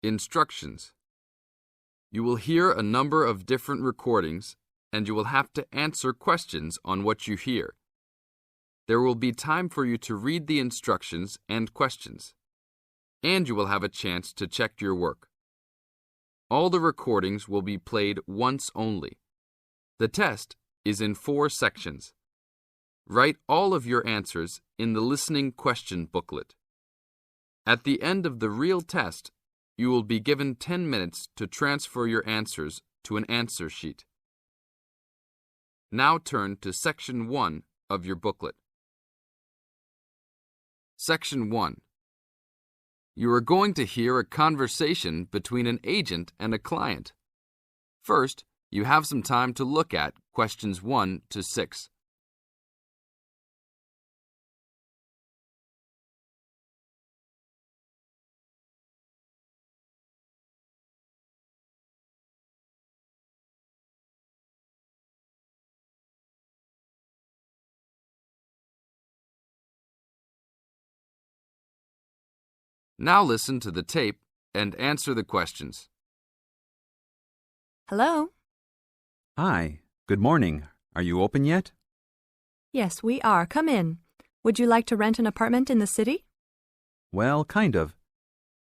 Instructions. You will hear a number of different recordings, and you will have to answer questions on what you hear. There will be time for you to read the instructions and questions, and you will have a chance to check your work. All the recordings will be played once only. The test is in 4 sections. Write all of your answers in the listening question booklet. At the end of the real test, you will be given 10 minutes to transfer your answers to an answer sheet. Now turn to Section 1 of your booklet. Section 1. You are going to hear a conversation between an agent and a client. First, you have some time to look at questions 1 to 6. Now listen to the tape and answer the questions. Hello? Hi, good morning. Are you open yet? Yes, we are. Come in. Would you like to rent an apartment in the city? Well, kind of.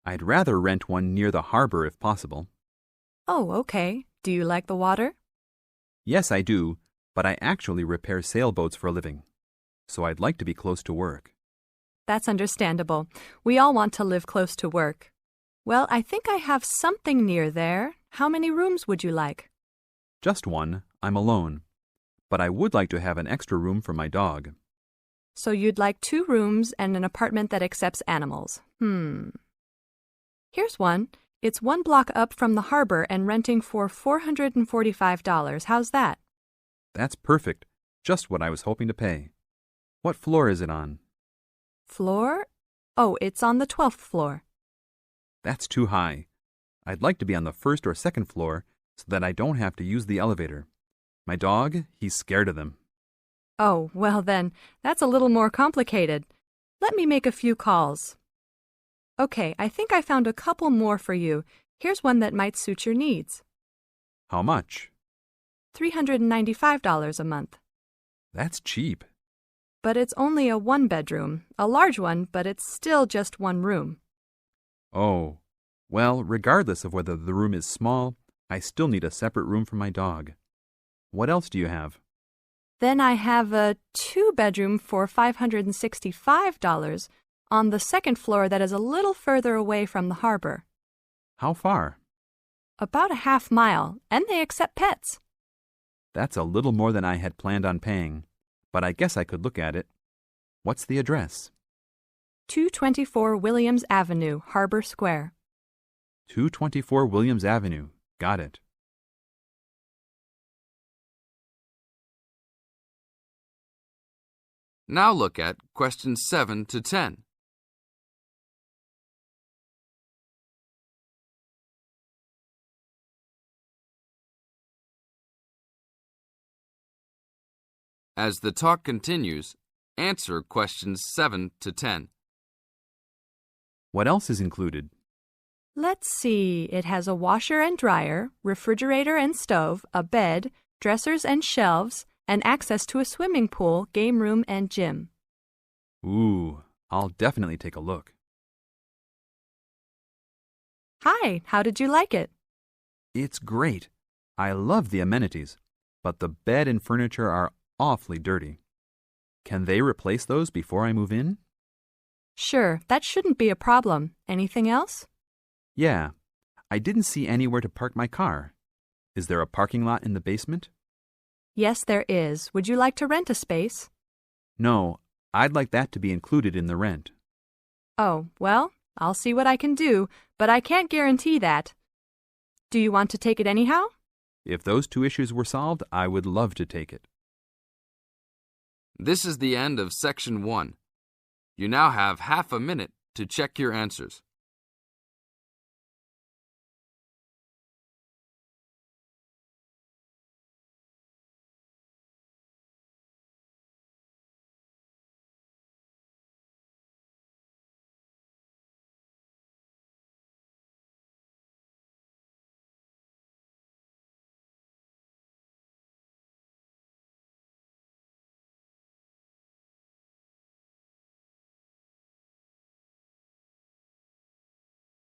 I'd rather rent one near the harbor if possible. Oh, okay. Do you like the water? Yes, I do, but I actually repair sailboats for a living, so I'd like to be close to work. That's understandable. We all want to live close to work. Well, I think I have something near there. How many rooms would you like? Just one. I'm alone. But I would like to have an extra room for my dog. So you'd like 2 rooms and an apartment that accepts animals. Here's one. It's 1 block up from the harbor and renting for $445. How's that? That's perfect. Just what I was hoping to pay. What floor is it on? Floor? Oh, it's on the 12th floor. That's too high. I'd like to be on the 1st or 2nd floor so that I don't have to use the elevator. My dog, he's scared of them. Oh, well then, that's a little more complicated. Let me make a few calls. Okay, I think I found a couple more for you. Here's one that might suit your needs. How much? $395 a month. That's cheap. But it's only a 1-bedroom, a large one, but it's still just 1 room. Oh, well, regardless of whether the room is small, I still need a separate room for my dog. What else do you have? Then I have a 2-bedroom for $565 on the 2nd floor that is a little further away from the harbor. How far? About a half mile, and they accept pets. That's a little more than I had planned on paying, but I guess I could look at it. What's the address? 224 Williams Avenue, Harbor Square. 224 Williams Avenue. Got it. Now look at questions 7 to 10. As the talk continues, answer questions 7 to 10. What else is included? Let's see, it has a washer and dryer, refrigerator and stove, a bed, dressers and shelves, and access to a swimming pool, game room, and gym. Ooh, I'll definitely take a look. Hi, how did you like it? It's great. I love the amenities, but the bed and furniture are awfully dirty. Can they replace those before I move in? Sure, that shouldn't be a problem. Anything else? Yeah, I didn't see anywhere to park my car. Is there a parking lot in the basement? Yes, there is. Would you like to rent a space? No, I'd like that to be included in the rent. Oh, well, I'll see what I can do, but I can't guarantee that. Do you want to take it anyhow? If those 2 issues were solved, I would love to take it. This is the end of Section 1. You now have half a minute to check your answers.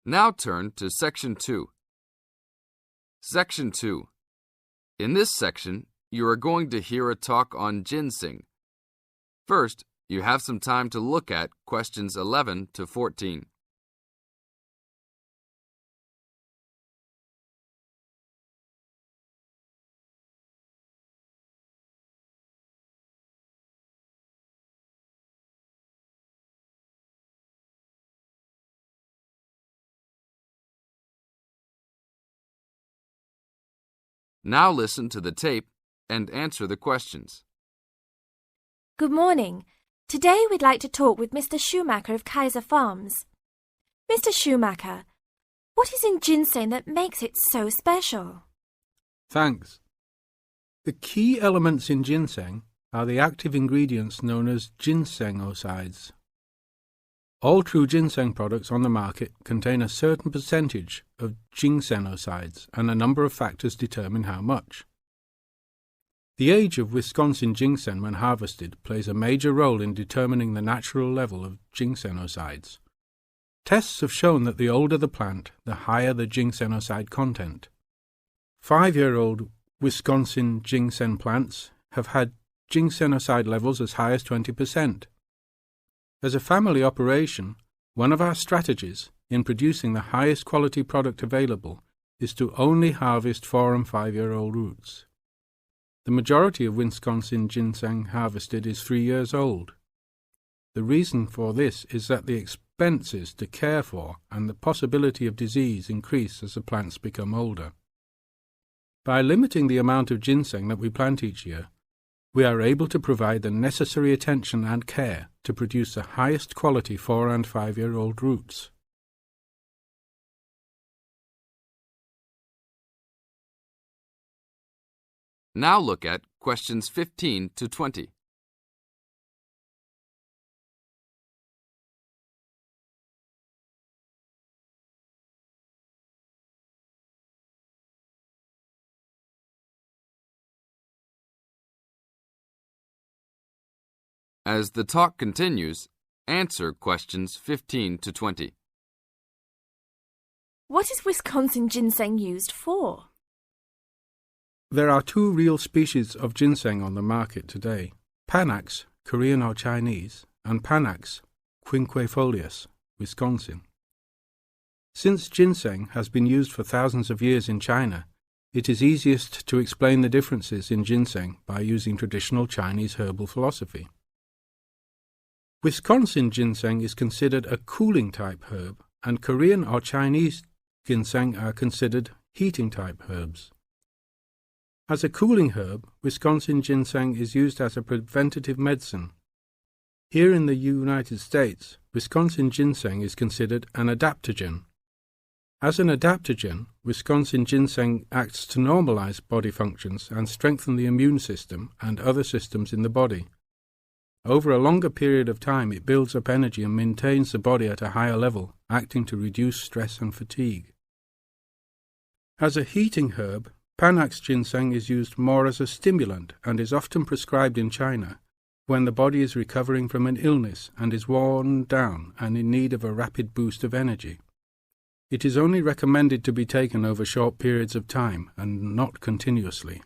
Now turn to Section 2. Section 2. In this section, you are going to hear a talk on ginseng. First, you have some time to look at questions 11 to 14. Now listen to the tape and answer the questions. Good morning. Today we'd like to talk with Mr. Schumacher of Kaiser Farms. Mr. Schumacher, what is in ginseng that makes it so special? Thanks. The key elements in ginseng are the active ingredients known as ginsenosides. All true ginseng products on the market contain a certain percentage of ginsenosides, and a number of factors determine how much. The age of Wisconsin ginseng when harvested plays a major role in determining the natural level of ginsenosides. Tests have shown that the older the plant, the higher the ginsenoside content. 5-year-old Wisconsin ginseng plants have had ginsenoside levels as high as 20%. As a family operation, one of our strategies in producing the highest quality product available is to only harvest 4- and 5-year-old roots. The majority of Wisconsin ginseng harvested is 3 years old. The reason for this is that the expenses to care for and the possibility of disease increase as the plants become older. By limiting the amount of ginseng that we plant each year, we are able to provide the necessary attention and care to produce the highest quality 4- and 5-year-old roots. Now look at questions 15 to 20. As the talk continues, answer questions 15 to 20. What is Wisconsin ginseng used for? There are 2 real species of ginseng on the market today: Panax, Korean or Chinese, and Panax quinquefolius, Wisconsin. Since ginseng has been used for thousands of years in China, it is easiest to explain the differences in ginseng by using traditional Chinese herbal philosophy. Wisconsin ginseng is considered a cooling-type herb, and Korean or Chinese ginseng are considered heating-type herbs. As a cooling herb, Wisconsin ginseng is used as a preventative medicine. Here in the United States, Wisconsin ginseng is considered an adaptogen. As an adaptogen, Wisconsin ginseng acts to normalize body functions and strengthen the immune system and other systems in the body. Over a longer period of time, it builds up energy and maintains the body at a higher level, acting to reduce stress and fatigue. As a heating herb, Panax ginseng is used more as a stimulant and is often prescribed in China when the body is recovering from an illness and is worn down and in need of a rapid boost of energy. It is only recommended to be taken over short periods of time and not continuously.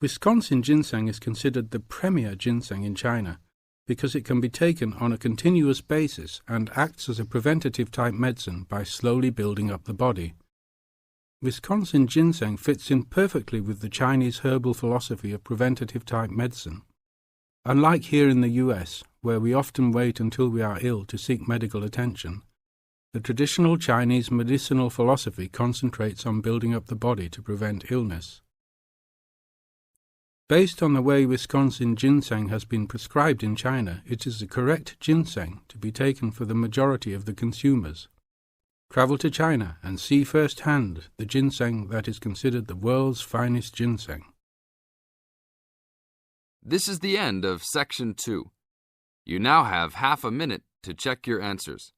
Wisconsin ginseng is considered the premier ginseng in China because it can be taken on a continuous basis and acts as a preventative-type medicine by slowly building up the body. Wisconsin ginseng fits in perfectly with the Chinese herbal philosophy of preventative-type medicine. Unlike here in the US, where we often wait until we are ill to seek medical attention, the traditional Chinese medicinal philosophy concentrates on building up the body to prevent illness. Based on the way Wisconsin ginseng has been prescribed in China, it is the correct ginseng to be taken for the majority of the consumers. Travel to China and see firsthand the ginseng that is considered the world's finest ginseng. This is the end of Section 2. You now have half a minute to check your answers.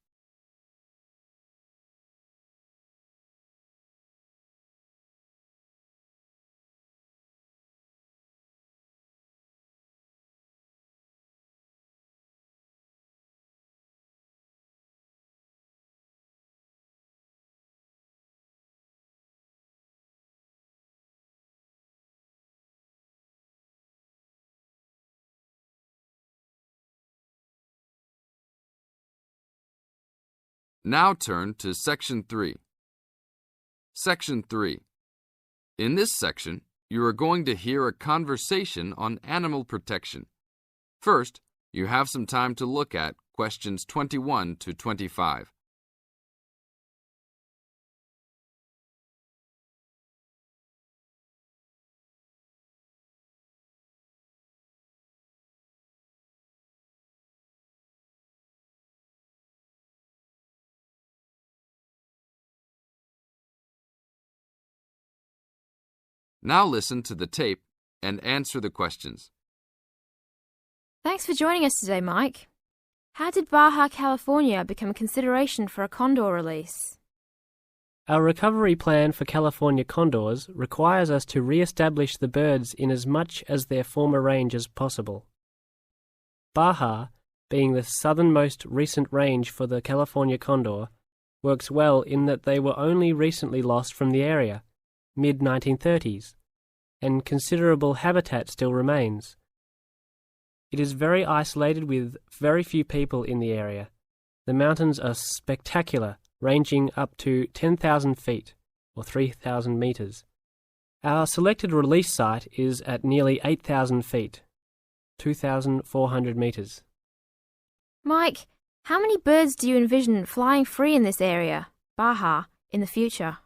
Now turn to Section 3. Section 3. In this section, you are going to hear a conversation on animal protection. First, you have some time to look at questions 21 to 25. Now listen to the tape and answer the questions. Thanks for joining us today, Mike. How did Baja California become a consideration for a condor release? Our recovery plan for California condors requires us to re-establish the birds in as much as their former range as possible. Baja, being the southernmost recent range for the California condor, works well in that they were only recently lost from the area, mid-1930s, and considerable habitat still remains. It is very isolated with very few people in the area. The mountains are spectacular, ranging up to 10,000 feet, or 3,000 meters. Our selected release site is at nearly 8,000 feet, 2,400 meters. Mike, how many birds do you envision flying free in this area, Baja, in the future?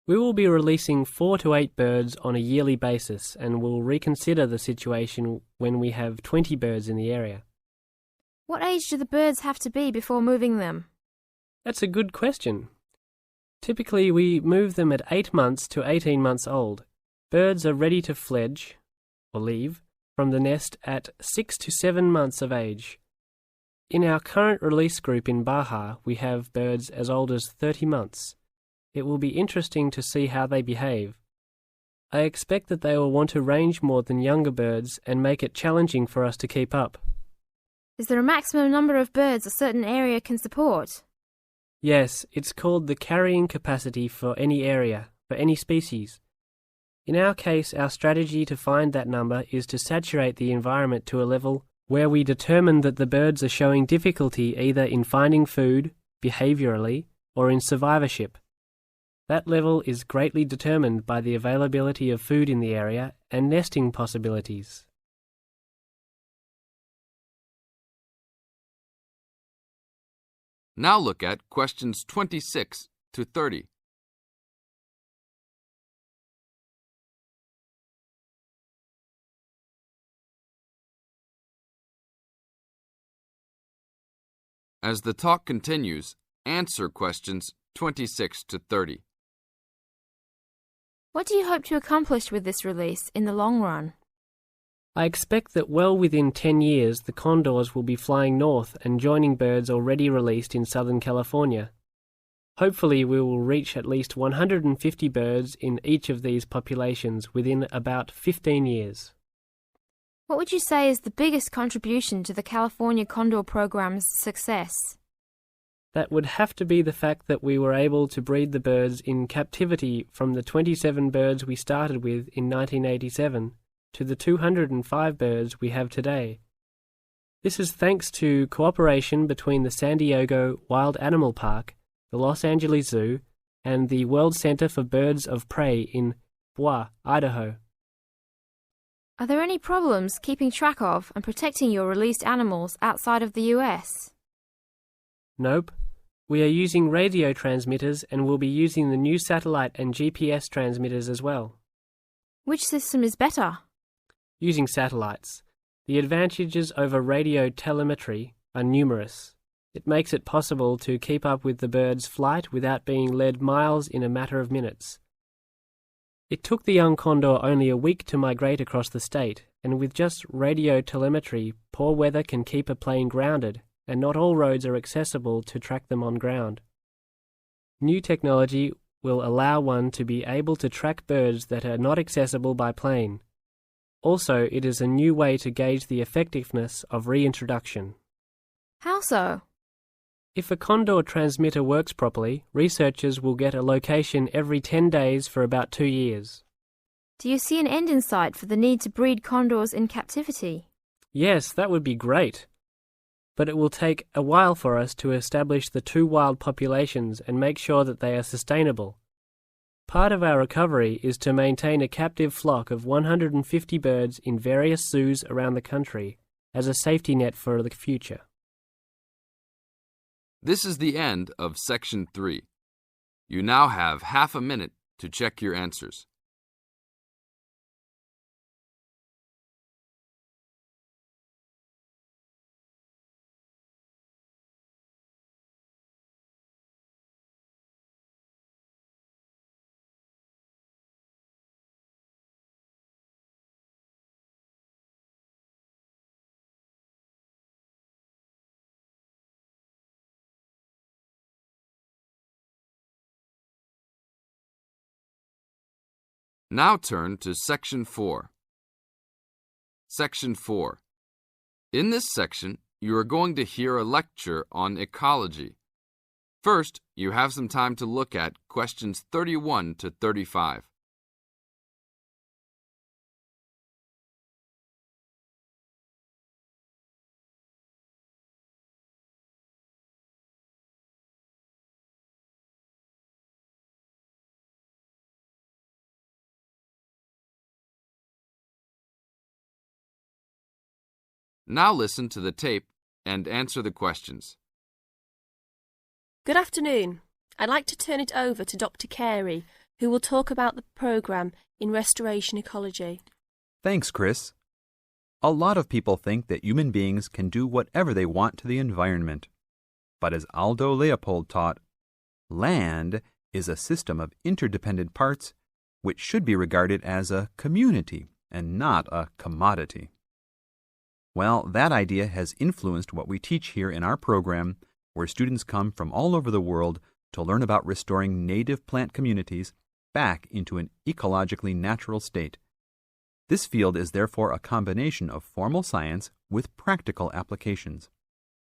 We will be releasing 4 to 8 birds on a yearly basis and will reconsider the situation when we have 20 birds in the area. What age do the birds have to be before moving them? That's a good question. Typically, we move them at 8 months to 18 months old. Birds are ready to fledge, or leave, from the nest at 6 to 7 months of age. In our current release group in Baja, we have birds as old as 30 months. It will be interesting to see how they behave. I expect that they will want to range more than younger birds and make it challenging for us to keep up. Is there a maximum number of birds a certain area can support? Yes, it's called the carrying capacity for any area, for any species. In our case, our strategy to find that number is to saturate the environment to a level where we determine that the birds are showing difficulty either in finding food, behaviorally, or in survivorship. That level is greatly determined by the availability of food in the area and nesting possibilities. Now look at questions 26 to 30. As the talk continues, answer questions 26 to 30. What do you hope to accomplish with this release in the long run? I expect that well within 10 years the condors will be flying north and joining birds already released in Southern California. Hopefully we will reach at least 150 birds in each of these populations within about 15 years. What would you say is the biggest contribution to the California Condor program's success? That would have to be the fact that we were able to breed the birds in captivity from the 27 birds we started with in 1987 to the 205 birds we have today. This is thanks to cooperation between the San Diego Wild Animal Park, the Los Angeles Zoo, and the World Center for Birds of Prey in Boise, Idaho. Are there any problems keeping track of and protecting your released animals outside of the US? Nope. We are using radio transmitters and will be using the new satellite and GPS transmitters as well. Which system is better? Using satellites. The advantages over radio telemetry are numerous. It makes it possible to keep up with the bird's flight without being led miles in a matter of minutes. It took the young condor only a week to migrate across the state, and with just radio telemetry, poor weather can keep a plane grounded, and not all roads are accessible to track them on ground. New technology will allow one to be able to track birds that are not accessible by plane. Also, it is a new way to gauge the effectiveness of reintroduction. How so? If a condor transmitter works properly, researchers will get a location every 10 days for about 2 years. Do you see an end in sight for the need to breed condors in captivity? Yes, that would be great. but it will take a while for us to establish the two wild populations and make sure that they are sustainable. Part of our recovery is to maintain a captive flock of 150 birds in various zoos around the country as a safety net for the future. This is the end of Section 3. You now have half a minute to check your answers. Now turn to Section 4. Section 4. In this section, you are going to hear a lecture on ecology. First, you have some time to look at questions 31 to 35. Now listen to the tape and answer the questions. Good afternoon. I'd like to turn it over to Dr. Carey, who will talk about the programme in restoration ecology. Thanks, Chris. A lot of people think that human beings can do whatever they want to the environment. But as Aldo Leopold taught, land is a system of interdependent parts which should be regarded as a community and not a commodity. Well, that idea has influenced what we teach here in our program, where students come from all over the world to learn about restoring native plant communities back into an ecologically natural state. This field is therefore a combination of formal science with practical applications,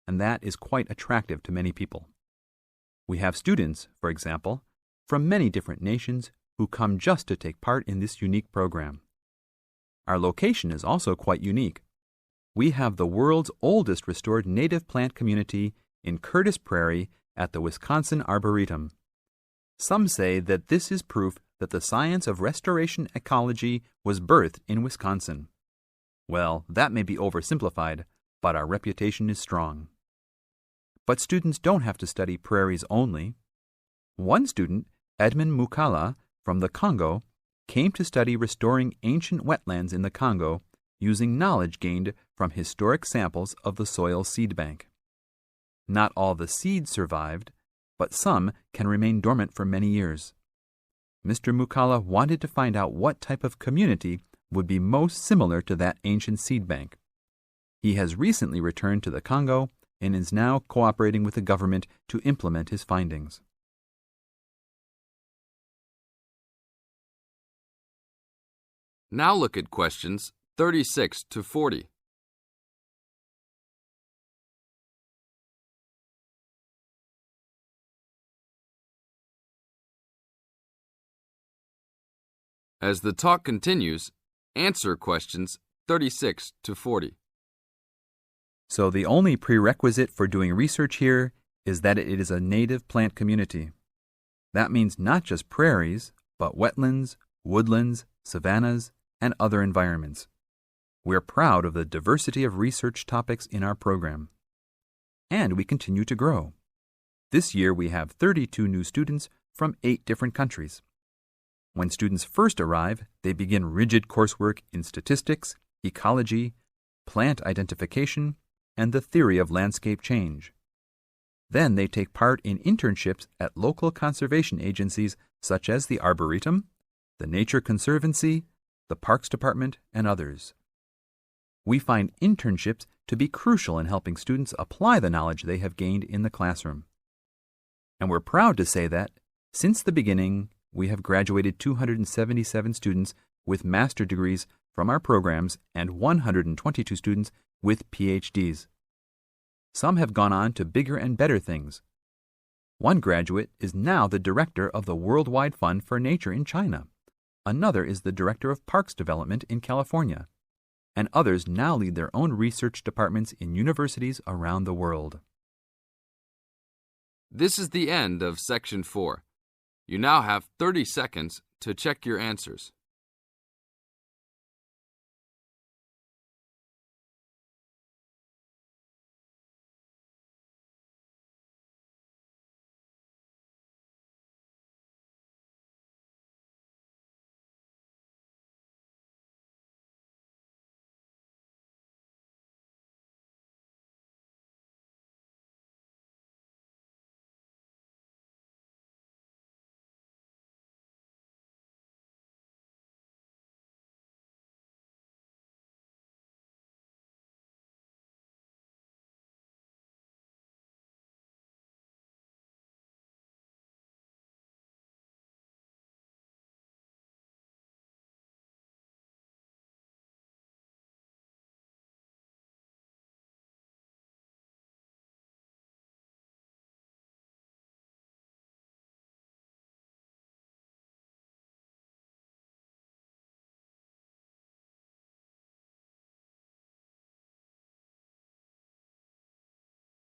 and that is quite attractive to many people. We have students, for example, from many different nations who come just to take part in this unique program. Our location is also quite unique. We have the world's oldest restored native plant community in Curtis Prairie at the Wisconsin Arboretum. Some say that this is proof that the science of restoration ecology was birthed in Wisconsin. Well, that may be oversimplified, but our reputation is strong. But students don't have to study prairies only. One student, Edmund Mukala from the Congo, came to study restoring ancient wetlands in the Congo using knowledge gained from historic samples of the soil seed bank. Not all the seeds survived, but some can remain dormant for many years. Mr. Mukala wanted to find out what type of community would be most similar to that ancient seed bank. He has recently returned to the Congo and is now cooperating with the government to implement his findings. Now look at questions 36 to 40. As the talk continues, answer questions 36 to 40. So the only prerequisite for doing research here is that it is a native plant community. That means not just prairies, but wetlands, woodlands, savannas, and other environments. We're proud of the diversity of research topics in our program. And we continue to grow. This year we have 32 new students from 8 different countries. When students first arrive, they begin rigid coursework in statistics, ecology, plant identification, and the theory of landscape change. Then they take part in internships at local conservation agencies such as the Arboretum, the Nature Conservancy, the Parks Department, and others. We find internships to be crucial in helping students apply the knowledge they have gained in the classroom. And we're proud to say that, since the beginning, we have graduated 277 students with master degrees from our programs and 122 students with PhDs. Some have gone on to bigger and better things. One graduate is now the director of the Worldwide Fund for Nature in China. Another is the director of Parks Development in California. and others now lead their own research departments in universities around the world. This is the end of Section 4. You now have 30 seconds to check your answers.